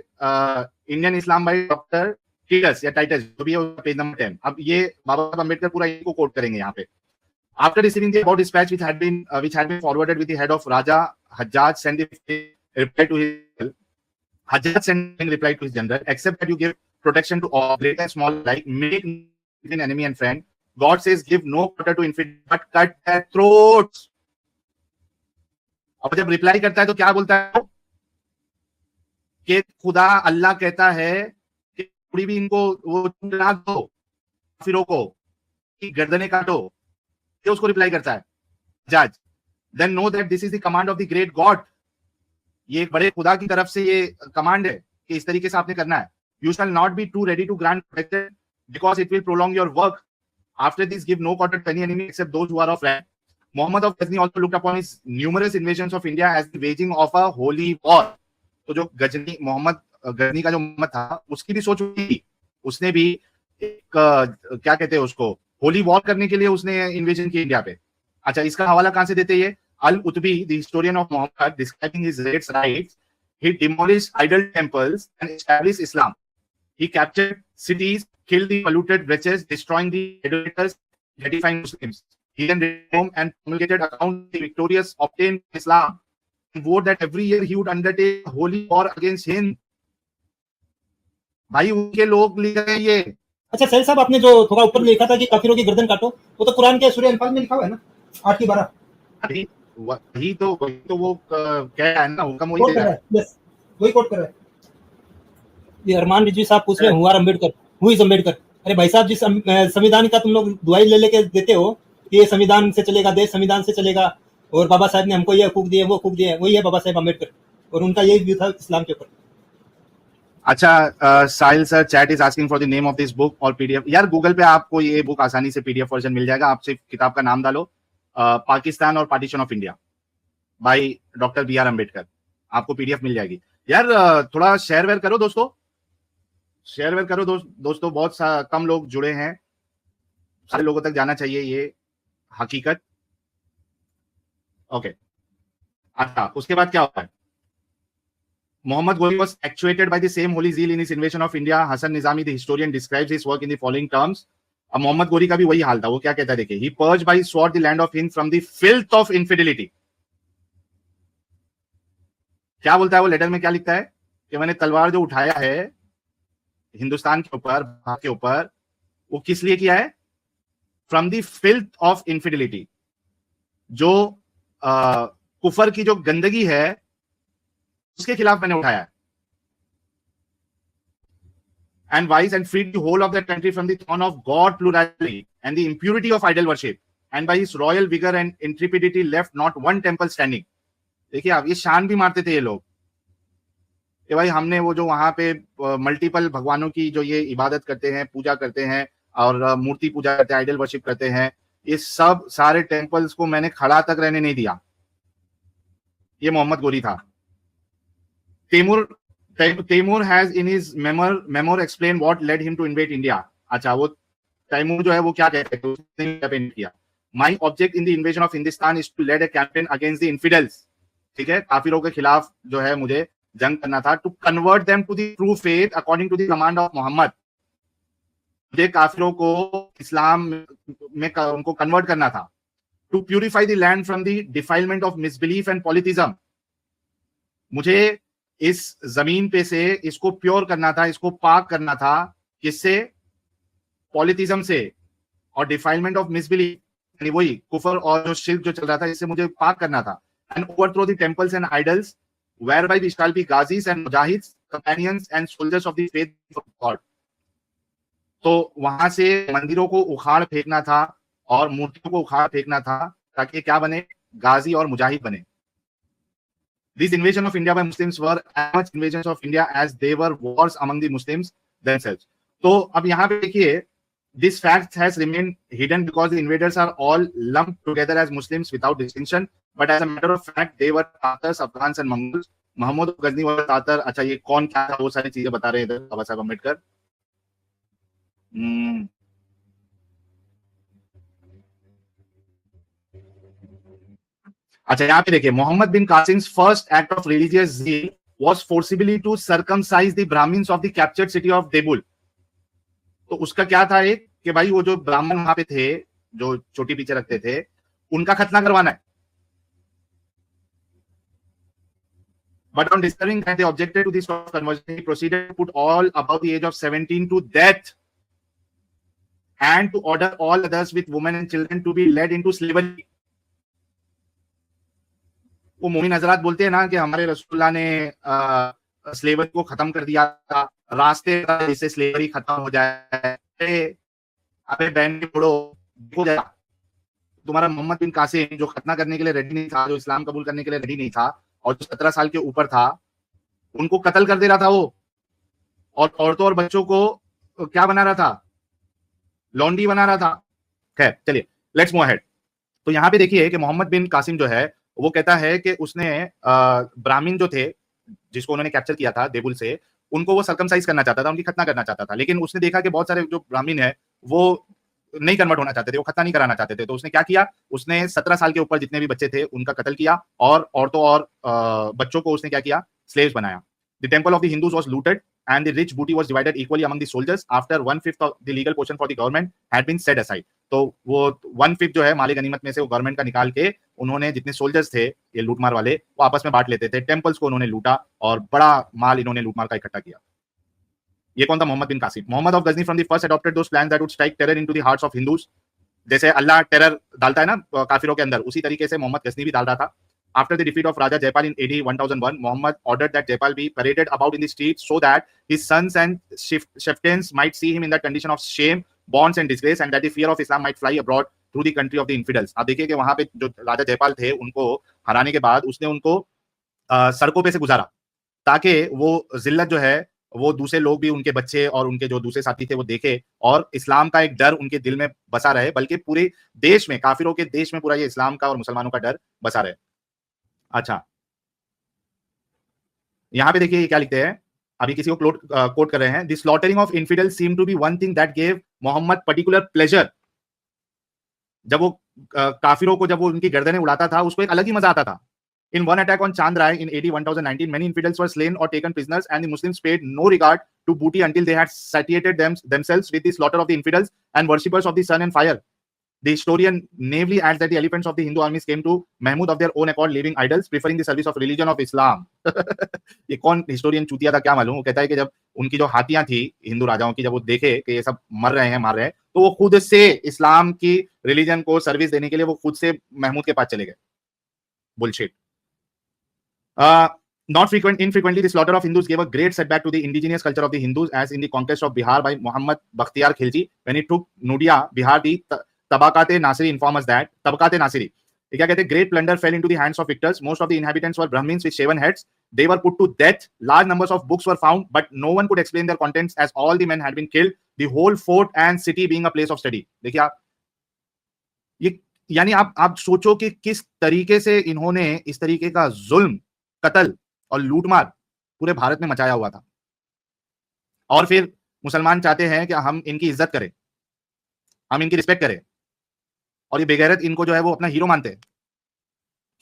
Speaker 1: Indian Islam by doctor Titus या टाइटस, जो भी है, पेज नंबर 10। अब ये बाबा साहब अम्बेडकर पूरा इनको कोट करेंगे यहाँ पे। After receiving the above dispatch which had been forwarded with the head of Raja, Hajjaj sent the reply to his Hajjaj sent reply to his general, except that you give protection to all, great and small alike, make between enemy and friend. God says, give no quarter to infidels, but cut their throats. अब जब रिप्लाई करता है तो क्या बोलता है कि खुदा अल्लाह कहता है कि थोड़ी भी इनको वो ना दो, काफिरों को कि गर्दनें काटो। ये उसको रिप्लाई करता है जज। Then know that this is the command of the great God. ये एक बड़े खुदा की तरफ से ये कमांड है कि इस तरीके से आपने करना है। You shall not be too ready to grant protection because it will prolong your work. After this, give no quarter to any enemy except those who are of rank. Muhammad of Ghazni also looked upon his numerous invasions of India as the waging of a holy war. तो जो गजनी मोहम्मद गजनी का जो मोहम्मद था उसकी भी सोच हुई, उसने भी एक क्या कहते हैं उसको, होली वॉर करने के लिए उसने इन्वेजन की इंडिया पे। अच्छा, इसका हवाला कहां से देते ये? Al Utbi, the historian of Mohammed, describing his raids writes, he demolished idol temples and established Islam. He captured cities, killed the polluted wretches, destroying the idolaters, edifying Muslims. He then returned home and promulgated accounts the victorious obtained Islam and vowed that every year he would undertake a holy war against Hind. भाई उनके लोग लिख रहे हैं ये।
Speaker 2: अच्छा सैल साहब, आपने जो थोड़ा ऊपर लिखा था कि काफिरों की गर्दन काटो, वो तो कुरान के सूरह अनफाल में लिखा हुआ है ना, 8 की 12।
Speaker 1: वही तो वो क्या है ना, हुक्म वही दे रहा है।
Speaker 2: यस, वही कोट कर रहा है। ये अरमान रिजवी साहब पूछ रहे हैं, who are Ambedkar, who is Ambedkar? अरे भाई साहब, जिस संविधान का तुम लोग दुआई ले लेके देते हो कि ये संविधान से चलेगा, देश संविधान से चलेगा, और बाबा साहब ने हमको ये हकूक दिए, वो हकूक दिए, वही है बाबा साहब अम्बेडकर, और उनका यही व्यू था इस्लाम के ऊपर।
Speaker 1: अच्छा, Sahil sir, chat is asking for the name of this book और पीडीएफ। यार गूगल पे आपको ये बुक आसानी से पीडीएफ वर्जन मिल जाएगा। आप सिर्फ किताब का नाम डालो, पाकिस्तान और partition of India by doctor B R Ambedkar, आपको पीडीएफ मिल जाएगी। यार थोड़ा शेयर वेयर करो दोस्तों, शेयर वेयर करो दोस्तों, बहुत कम लोग जुड़े हैं, सारे लोगों तक जाना चाहिए ये हकीकत। ओके, अच्छा उसके बाद क्या होता है? Muhammad Ghori was actuated by the same holy zeal in his invasion of India. Hasan Nizami, the historian, describes his work in the following terms. अब मोहम्मद गोरी का भी वही हाल था। वो क्या कहता है देखिए, he purged by sword the land of Hind from the filth of infidelity. क्या बोलता है वो लेटर में, क्या लिखता है कि मैंने तलवार जो उठाया है हिंदुस्तान के ऊपर, भारत के ऊपर, वो किस लिए किया है? From the filth of infidelity, जो कुफर की जो गंदगी है उसके खिलाफ मैंने उठाया है। And wise and freed the whole of that country from the thorn of God plurality and the impurity of idol worship, and by his royal vigor and intrepidity left not one temple standing. देखिए आप, ये शान भी मारते थे ये लोग कि भाई हमने वो जो वहां पे मल्टीपल भगवानों की जो ये इबादत करते हैं, पूजा करते हैं और मूर्ति पूजा करते हैं, आइडल वर्शिप करते हैं, ये सब सारे टेम्पल्स को मैंने खड़ा तक रहने नहीं दिया। ये मोहम्मद गोरी था। Taimur has in his memoir explained what led him to invade India. अच्छा, वो तैमूर जो है वो क्या कहते हैं, उसने कैंपेन किया। My object in the invasion of Hindustan is to lead a campaign against the infidels. ठीक है, काफिरों के खिलाफ जो है मुझे जंग करना था। To convert them to the true faith according to the command of Muhammad. मुझे काफिरों को इस्लाम में उनको कन्वर्ट करना था। To purify the land from the defilement of misbelief and polytheism. मुझे इस जमीन पे से इसको प्योर करना था, इसको पाक करना था, किससे? पॉलिथिज्म से और डिफाइलमेंट ऑफ मिसबिलीफ, यानी वही कुफर और जो शिर्क जो चल रहा था, इससे मुझे पाक करना था। And overthrow the temples and idols whereby we shall be ghazis and mujahids, companions and soldiers of the faith of God. तो वहां से मंदिरों को उखाड़ फेंकना था और मूर्तियों को उखाड़ फेंकना था, ताकि क्या बने? गाजी और मुजाहिद बने। This invasion of India by Muslims were as much invasions of India as they were wars among the Muslims themselves. तो अब यहाँ पे देखिए, this fact has remained hidden because the invaders are all lumped together as Muslims without distinction. But as a matter of fact, they were Tatars, Afghans and Mongols. Muhammad Ghazni was Tatar. अच्छा, ये कौन क्या था वो सारी चीजें बता रहे हैं इधर बाबा साहब अम्बेडकर। अच्छा, यहाँ पे देखिए, Mohammed bin Qasim's first act of religious zeal was forcibly to circumcise the Brahmins of the captured city of Debul. तो उसका क्या था एक कि भाई वो जो ब्राह्मण वहां पे थे, जो चोटी पीछे रखते थे, उनका खतना करवाना है। But on discovering that they objected to this conversion, he proceeded to put all above the age of 17 to death and to order all others with women and children to be led into slavery. वो मोमिन हजरात बोलते हैं ना कि हमारे रसूलुल्लाह ने स्लेवरी को खत्म कर दिया था, रास्ते जिससे स्लेवरी खत्म हो जाए। अबे बहन के बुढ़ो, देखो जरा, तुम्हारा मोहम्मद बिन कासिम जो खतना करने के लिए रेडी नहीं था, जो इस्लाम कबूल करने के लिए रेडी नहीं था, और जो 17 साल के ऊपर था, उनको कत्ल कर दे रहा था वो। और औरतों और बच्चों को क्या बना रहा था, लॉन्डी बना रहा था। खैर चलिए, लेट्स मूव अहेड। तो यहाँ पे देखिए कि मोहम्मद बिन कासिम जो है वो कहता है कि उसने ब्राह्मण जो थे जिसको उन्होंने कैप्चर किया था देबुल से, उनको वो सर्कमसाइज करना चाहता था, उनकी खतना करना चाहता था, लेकिन उसने देखा कि बहुत सारे जो ब्राह्मण है वो नहीं कन्वर्ट होना चाहते थे, वो खतना नहीं कराना चाहते थे। तो उसने क्या किया, उसने 17 साल के ऊपर जितने भी बच्चे थे उनका कत्ल किया और औरतों और बच्चों को उसने क्या किया, स्लेव्स बनाया। The temple of the Hindus was looted and the rich booty was divided equally among the soldiers after 1/5 of the legal portion for the government had been set aside। तो वो 1/5 जो है माली गनीमत में से वो गवर्नमेंट का निकाल के उन्होंने जितने सोल्जर्स थे ये लूटमार वाले वो आपस में बांट लेते थे। टेम्पल्स को उन्होंने लूटा और बड़ा माल इन्होंने लूटमार का इकट्ठा किया। ये कौन था, Mohammed bin Qasim. Mohammed of Ghazni from the first adopted those plans that would strike terror into the hearts of Hindus। जैसे अल्लाह टेरर डालता है ना काफिरों के अंदर, उसी तरीके से मोहम्मद गजनी भी डाल रहा था। After the defeat of Raja Jaipal in AD 1001, Muhammad ordered that Jaipal be paraded about in the streets so that his sons and chieftains might see him in that condition of shame, bonds and disgrace, and that the fear of Islam might fly abroad through the country of the infidels। आप देखिए कि वहां पे जो राजा जयपाल थे उनको हराने के बाद उसने उनको सड़कों पे से गुजारा ताकि वो जिल्लत जो है वो दूसरे लोग भी, उनके बच्चे और उनके जो दूसरे साथी थे वो देखे और इस्लाम का एक डर उनके दिल में बसा रहे, बल्कि पूरे देश में, काफिरों के देश में पूरा ये इस्लाम का और मुसलमानों का डर बसा रहे। अच्छा, यहां पे देखिए ये क्या लिखते हैं, अभी किसी को कोट कर रहे हैं। This slaughtering of infidel seem to be one thing that gave Mohammed particular pleasure. जब वो काफिरों को जब वो उनकी गर्दनें उड़ाता था उसको एक अलग ही मजा आता था। In one attack on Chandrai in AD 1019, many infidels were slain or taken prisoners, and the Muslims paid no regard to booty until they had satiated themselves with the slaughter of the infidels and worshippers of the sun and fire। The historian naively adds that the elephants of the Hindu armies came to Mahmud of their own accord, leaving idols, preferring the service of religion of Islam। ये कौन हिस्टोरियन चूतिया था क्या मालूम। वो कहता है कि जब उनकी जो हाथियां थी हिंदू राजाओं की, जब वो देखे कि ये सब मर रहे हैं, मार रहे हैं, तो वो खुद से इस्लाम की रिलीजन को सर्विस देने के लिए वो खुद से महमूद के पास चले गए। Bullshit. Not infrequently, the slaughter of Hindus gave a great setback to the indigenous culture of the Hindus, as in the conquest of Bihar by Muhammad Bakhtiyar Khilji when he took Nudia, Bihar. The Tabaqat-e Nasiri inform us that Tabaqat-e Nasiri, क्या कहते हैं, great plunder fell into the hands of victors. Most of the inhabitants were Brahmins with shaven heads. They were put to death. Large numbers of books were found, but no one could explain their contents as all the men had been killed. The whole fort and city being a place of study। देखिए आप, ये यानी आप सोचो कि किस तरीके से इन्होंने इस तरीके का जुल्म, कत्ल और लूटमार पूरे भारत में मचाया हुआ था। और फिर मुसलमान चाहते हैं कि हम इनकी इज्जत करें, हम इनकी रिस्पेक्ट करें, और ये बेगैरत इनको जो है वो अपना हीरो मानते हैं।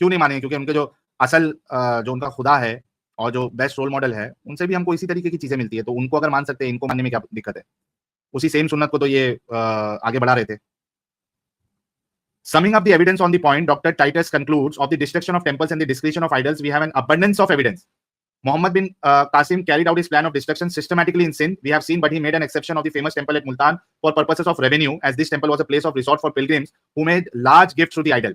Speaker 1: क्यों नहीं मानेंगे? क्योंकि उनके जो असल जो उनका खुदा है और जो बेस्ट रोल मॉडल है उनसे भी हमको इसी तरीके की चीजें मिलती है, तो उनको अगर मान सकते हैं, इनको मानने में क्या दिक्कत है। उसी सेम सुन्नत को तो ये आगे बढ़ा रहे थे। Summing up the evidence on the point, Dr. Titus concludes, of the destruction of temples and the discretion of idols, we have an abundance of evidence. Muhammad bin Qasim carried out his plan of destruction systematically in Sindh, we have seen, but he made an exception of the famous temple at Multan for purposes of revenue, as this temple was a place of resort for pilgrims who made large gifts to the idol.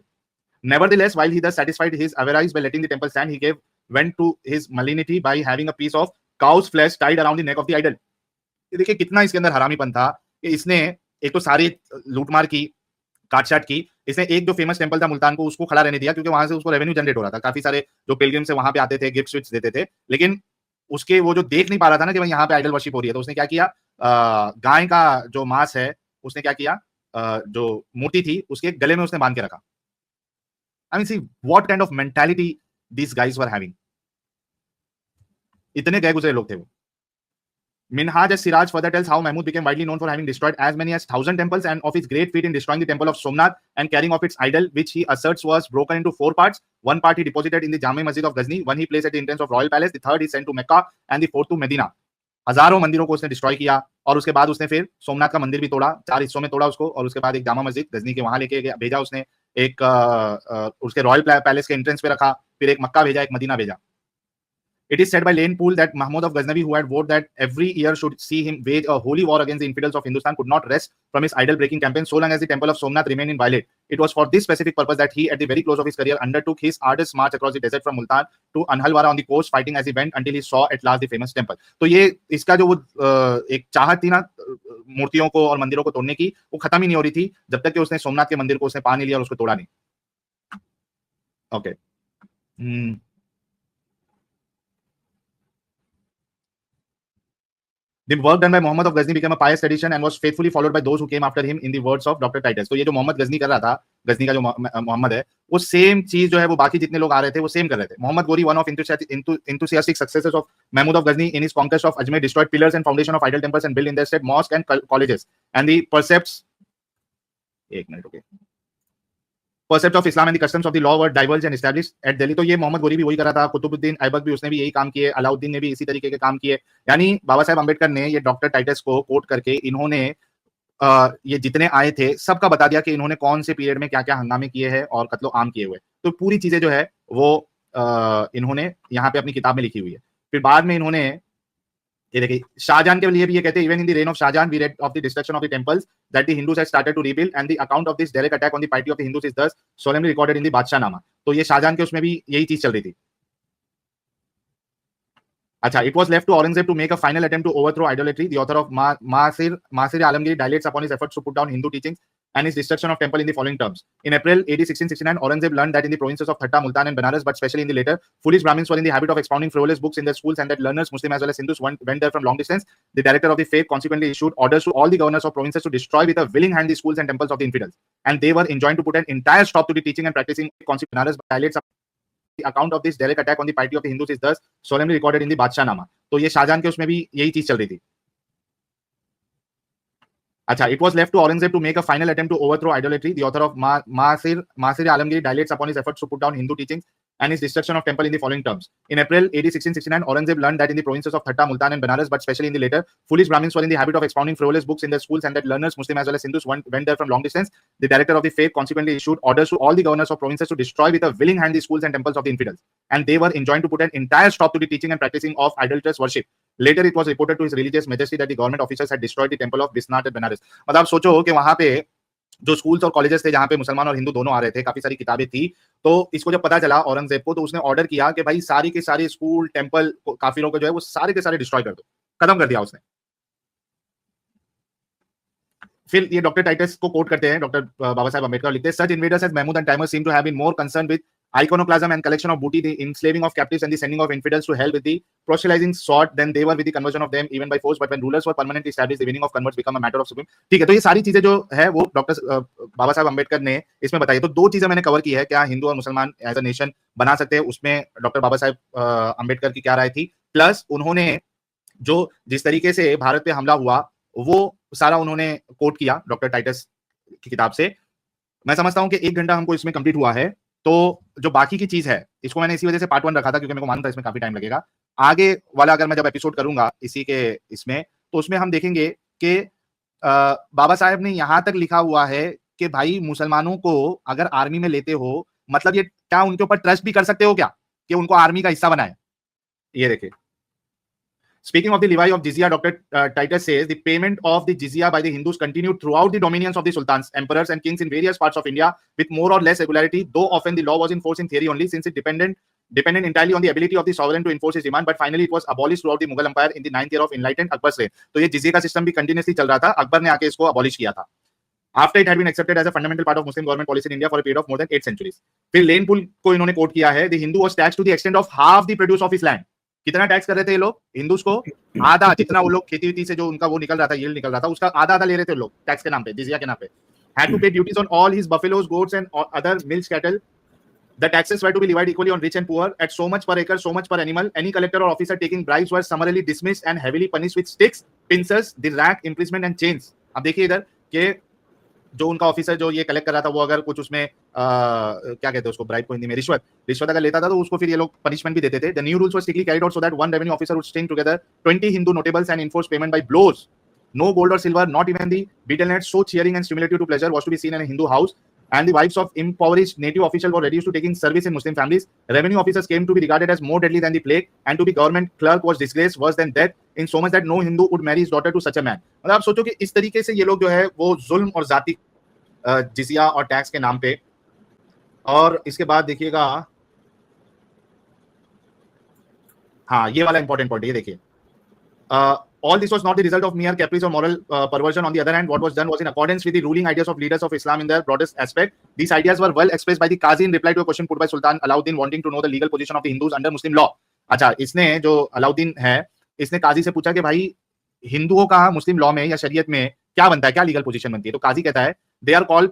Speaker 1: Nevertheless, while he thus satisfied his avarice by letting the temple stand, he gave vent to his malignity by having a piece of cow's flesh tied around the neck of the idol। देखिए कितना इसके अंदर हरामीपन था कि इसने एक तो सारी लूटमार की, काटछाट की, इसने एक जो फेमस टेंपल था मुल्तान को उसको खड़ा रहने दिया, क्योंकि वहां से उसको रेवेन्यू जनरेट हो रहा था। काफी सारे जो पिलग्रिम से वहां पे आते थे, गिफ्ट स्विफ्ट देते थे, लेकिन उसके वो जो देख नहीं पा रहा था ना कि भाई यहाँ पे आइडल वर्शिप हो रही है, तो उसने क्या किया, गाय का जो मांस है उसने क्या किया, जो मूर्ति थी उसके गले में उसने बांध के रखा। I mean see what kind of mentality these guys were having. इतने गए गुजरे लोग थे वो। Minhaj as-Siraj further tells how Mahmud became widely known for having destroyed as many as 1,000 temples, and of his great feat in destroying the temple of Somnath and carrying off its idol, which he asserts was broken into 4 parts. One part he deposited in the Jami Masjid of Ghazni, one he placed at the entrance of Royal Palace, the third he sent to Mecca, and the fourth to Medina। हजारों मंदिरों को उसने डिस्ट्रॉय किया और उसके बाद उसने फिर सोमनाथ का मंदिर भी तोड़ा, 4 हिस्सों में तोड़ा उसको, और उसके बाद एक जामा मस्जिद गजनी के वहां लेके भेजा उसने, एक उसके रॉयल पैलेस के एंट्रेंस पे रखा, फिर एक मक्का भेजा, एक मदीना भेजा। It is said by Lane Poole that Mahmud of Ghaznavi, who had vowed that every year should see him wage a holy war against the infidels of Hindustan, could not rest from his idol-breaking campaign so long as the temple of Somnath remained inviolate. It was for this specific purpose that he, at the very close of his career, undertook his arduous march across the desert from Multan to Anhalwara on the coast, fighting as he went until he saw at last the famous temple। तो ये इसका जो वो एक चाहत थी ना मूर्तियों को और मंदिरों को तोड़ने की, वो खत्म ही नहीं हो रही थी जब तक कि उसने सोमनाथ के मंदिर को उसने पा नहीं लिया और उसको तोड़ा नहीं। Okay, The work done by Muhammad of Ghazni became a pious tradition and was faithfully followed by those who came after him in the words of Dr. Titus. तो ये जो मोहम्मद गजनी कर रहा था, गजनी का जो मोहम्मद है, वो सेम चीज जो है वो बाकी जितने लोग आ रहे थे वो सेम कर रहे थे. Mohammad Ghori, one of enthusiastic successors of Mahmud of Ghazni in his conquest of Ajmer, destroyed pillars and foundation of idol temples and built in their stead mosques and colleges. And the precepts, एक minute okay, Percepts of Islam and the customs of the law were diverged and established at Delhi. तो ये मोहम्मद गोरी भी वही करा था, कुतुबुद्दीन ऐबक भी उसने भी यही काम किए, अलाउद्दीन ने भी इसी तरीके के काम किए. यानी बाबा साहेब अम्बेडकर ने ये डॉक्टर टाइटस को कोट करके इन्होंने ये जितने आए थे सबका बता दिया कि इन्होंने कौन से पीरियड में क्या क्या हंगामे किए हैं और कत्लो आम किए हुए. तो पूरी चीजें जो है वो इन्होंने यहाँ पे अपनी किताब में लिखी हुई है. फिर बाद में इन्होंने ये देखिए शाहजहां के लिए भी ये कहते हैं, even in the reign of Shahjahan we read of the destruction of the temples that the Hindus had started to rebuild and the account of this direct attack on the party of the Hindus is thus solemnly recorded in the Badshahnama. तो ये शाहजहां के उसमें भी यही चीज चल रही थी. अच्छा, it was left to Aurangzeb to make a final attempt to overthrow idolatry. The author of Masir Alamgiri dilates upon his efforts to put down Hindu teachings and his destruction of temple in the following terms. In April AD 1669, Aurangzeb learned that in the provinces of Thatta, Multan and Banaras, but especially in the later, foolish Brahmins were in the habit of expounding frivolous books in their schools and that learners, Muslim as well as Hindus, went there from long distance. The director of the faith consequently issued orders to all the governors of provinces to destroy with a willing hand the schools and temples of the infidels. And they were enjoined to put an entire stop to the teaching and practicing. Banaras dilates the account of this direct attack on the piety of the Hindus is thus solemnly recorded in the Badshah-nama. तो ये शाहजहां के उसमें भी यही चीज चल रही थी. अच्छा, it was left to Aurangzeb to make a final attempt to overthrow idolatry. The author of Masir Alamgiri dilates upon his efforts to put down Hindu teachings and his destruction of temple in the following terms. In April AD 1669, Aurangzeb learned that in the provinces of Thatta, Multan and Banaras, but especially in the later, foolish Brahmins were in the habit of expounding frivolous books in their schools and that learners, Muslim as well as Hindus, went there from long distance. The director of the faith consequently issued orders to all the governors of provinces to destroy with a willing hand the schools and temples of the infidels. And they were enjoined to put an entire stop to the teaching and practicing of idolatrous worship. Later, it was reported to His Religious Majesty that the government officers had destroyed the temple of Bisnath at Benares. मतलब आप सोचो कि वहां पे जो स्कूल्स और कॉलेजेस थे जहां पे मुसलमान और हिंदू दोनों आ रहे थे, काफी सारी किताबें थी. तो इसको जब पता चला औरंगजेब को, तो उसने ऑर्डर किया कि भाई सारी के सारे स्कूल, टेंपल, काफिरों को जो है वो सारे के सारे डिस्ट्रॉय कर दो, खत्म कर दिया उसने. फिर ये डॉक्टर टाइटस को कोट करते हैं, डॉक्टर बाबा साहेब अम्बेडकर लिखते हैं, such invaders as Mahmud and Timur seem to have been more concerned with iconoclasm and collection of booty, the enslaving of captives and the sending of infidels to hell with the proselytizing sort than they were with the conversion of them even by force. But when rulers were permanently established, the winning of converts become a matter of supreme. ठीक है, तो ये सारी चीजें जो है वो डॉक्टर बाबा साहब अम्बेडकर ने इसमें बताई. तो दो चीजें मैंने कवर की है, क्या हिंदू और मुसलमान एज अ नेशन बना सकते हैं, उसमें डॉक्टर बाबा साहब अम्बेडकर की क्या राय थी, प्लस उन्होंने जो जिस तरीके से भारत पे हमला हुआ वो सारा उन्होंने कोट किया डॉक्टर टाइटस की किताब से. मैं समझता हूं कि 1 घंटा हमको इसमें कंप्लीट हुआ है. तो जो बाकी की चीज है, इसको मैंने इसी वजह से पार्ट 1 रखा था क्योंकि मेरे को मालूम था इसमें काफी टाइम लगेगा. आगे वाला अगर मैं जब एपिसोड करूंगा इसी के इसमें, तो उसमें हम देखेंगे कि बाबा साहब ने यहां तक लिखा हुआ है कि भाई मुसलमानों को अगर आर्मी में लेते हो, मतलब ये क्या उनके ऊपर ट्रस्ट भी कर सकते हो क्या कि उनको आर्मी का हिस्सा बनाए. ये देखिए, speaking of the levy of jizya, Dr. Titus says the payment of the jizya by the Hindus continued throughout the dominions of the sultans, emperors and kings in various parts of India with more or less regularity, though often the law was in force in theory only, since it depended entirely on the ability of the sovereign to enforce his demand. But finally it was abolished throughout the Mughal Empire in the 9th year of enlightened Akbar's reign. तो ये जिजिया का सिस्टम भी कंटिन्यूअसली चल रहा था, अकबर ने आके इसको अबॉलिश किया था. After it had been accepted as a fundamental part of Muslim government policy in India for a period of more than 8 centuries. फिर लेन पुल को इन्होंने कोट किया है, the Hindu was taxed to the extent of half the produce of his land. कितना टैक्स कर रहे थे ये लोग हिंदूज को? आधा, जितना वो लोग खेती वेती से जो उनका वो निकल रहा था, यील्ड निकल रहा था, उसका आधा ले रहे थे लोग टैक्स के नाम पे, जिजिया के नाम पे. Had to pay duties on all his buffaloes, goats and other milch cattle. The taxes were to be levied equally on rich and poor at so much per acre, so much per animal. Any collector or officer taking bribes were summarily dismissed and heavily punished with sticks, pincers, the rack, imprisonment and chains. अब देखिए इधर कि जो उनका ऑफिसर जो ये कलेक्ट कर रहा था, वो अगर कुछ उसमें क्या कहते हैं उसको, ब्राइब को हिंदी में रिश्वत अगर लेता था तो उसको फिर ये लोग पनिशमेंट भी देते थे. The new rules were strictly carried out so that one revenue officer would string together 20 Hindu notables and enforce payment by blows. No gold or silver, not even the betel nut, so cheering and stimulative to pleasure, was to be seen in a Hindu house. And the wives of impoverished native officials were reduced to taking service in Muslim families. Revenue officers came to be regarded as more deadly than the plague, and to be government clerk was disgrace worse than death, in so much that no Hindu would marry his daughter to such a man. मतलब आप सोचो कि इस तरीके से ये लोग जो है वो जुल्म और जाति जिजिया और टैक्स के नाम पे. और इसके बाद देखिएगा, हाँ ये वाला इंपॉर्टेंट पॉइंट, ये देखिए, all this was not the result of mere caprice or moral perversion. On the other hand, what was done was in accordance with the ruling ideas of leaders of Islam in their broadest aspect. These ideas were well expressed by the Qazi in reply to a question put by Sultan Alauddin wanting to know the legal position of the Hindus under Muslim law. अच्छा, इसने जो अलाउद्दीन है, इसने काजी से पूछा कि भाई हिंदुओं का मुस्लिम लॉ में या शरीयत में क्या बनता है, क्या लीगल पोजीशन बनती है? तो काजी कहता है they are called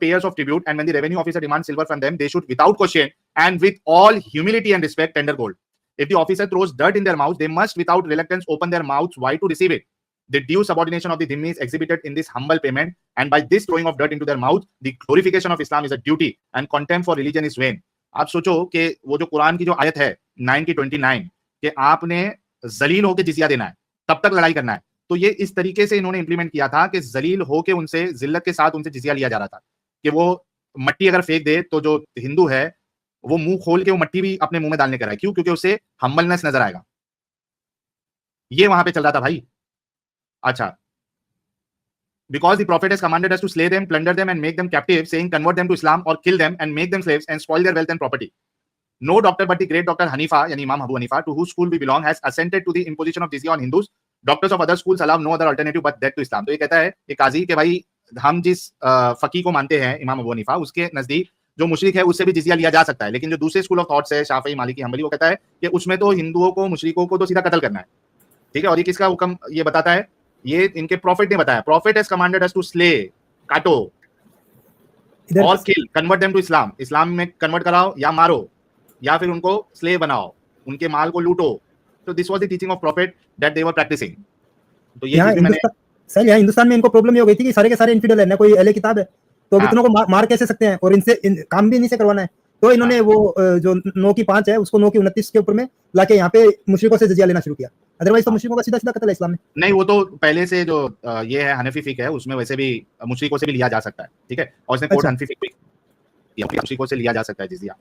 Speaker 1: payers of tribute and when the revenue officer demand silver from them they should without question and with all humility and respect tender gold. If the officer throws dirt in their mouth, they must without reluctance open their mouths wide to receive it. The due subordination of the dhimmi is exhibited in this humble payment, and by this throwing of dirt into their mouth, the glorification of Islam is a duty, and contempt for religion is vain. आप सोचो कि वो जो कुरान की जो आयत है 9:29 कि आपने जलील होकर जिजिया देना है, तब तक लड़ाई करना है, तो ये इस तरीके से इन्होंने इंप्लीमेंट किया था कि जलील होके उनसे जिल्लत के साथ उनसे जिजिया लिया जा रहा था कि वो मट्टी अगर फेंक दे तो जो हिंदू है वो मुंह खोल के वो मट्टी भी अपने मुंह में डालने का है. क्यों? क्योंकि उसे हम्बलनेस नजर आएगा. ये वहां पे चल रहा था भाई. अच्छा, because the prophet has commanded us to slay them, plunder them and make them captive, saying convert them to Islam or kill them and make them slaves and spoil their wealth and property. No doctor but the great Dr. Hanifa, yani Imam Abu Hanifa, to whose school we belong, has assented to the imposition of jizya on Hindus. Doctors of other schools allow no other alternative but death to Islam. तो ये कहता है ये काजी कि भाई हम जिस फकी को मानते हैं इमाम अबू हनीफा, उसके नजदीक जो मुशरिक है उससे भी जिजिया लिया जा सकता है, लेकिन जो दूसरे स्कूल ऑफ थॉट्स है शाफी, मालिकी, हम्बली, वो कहता है कि उसमें तो हिंदुओं को, मुशरिकों को तो सीधा कत्ल करना है. ठीक है, और ये किसका हुक्म ये बताता है? ये इनके प्रॉफिट ने बताया. Prophet has commanded us to slay, काटो और kill, convert them to Islam. इस्लाम में कन्वर्ट कराओ या मारो या फिर उनको स्लेव बनाओ, उनके माल को लूटो. तो this was the teaching of prophet that they were practicing. तो ये चीज मैंने
Speaker 2: सर यहाँ हिंदुस्तान में इनको प्रॉब्लम ये हो गई थी कि सारे के सारे इनफिडल है ना, कोई अहले किताब है, तो इतनों को मार कैसे सकते हैं और इनसे काम भी नहीं से करवाना है. तो इन्होंने वो जो 9 की 5 है उसको 9 की 29 के ऊपर में लाके यहाँ पे मुशरिकों से जिजिया लेना शुरू किया. अदरवाइज तो मुशरिकों का सीधा सीधा कत्ल है इस्लाम में. नहीं,
Speaker 1: वो तो पहले से जो ये है हनफी फिक है उसमें वैसे भी मुशरिकों से भी लिया जा सकता है. ठीक है, और इसने कोर्ट हनफी फिक मुशरिकों से लिया जा सकता है जिजिया.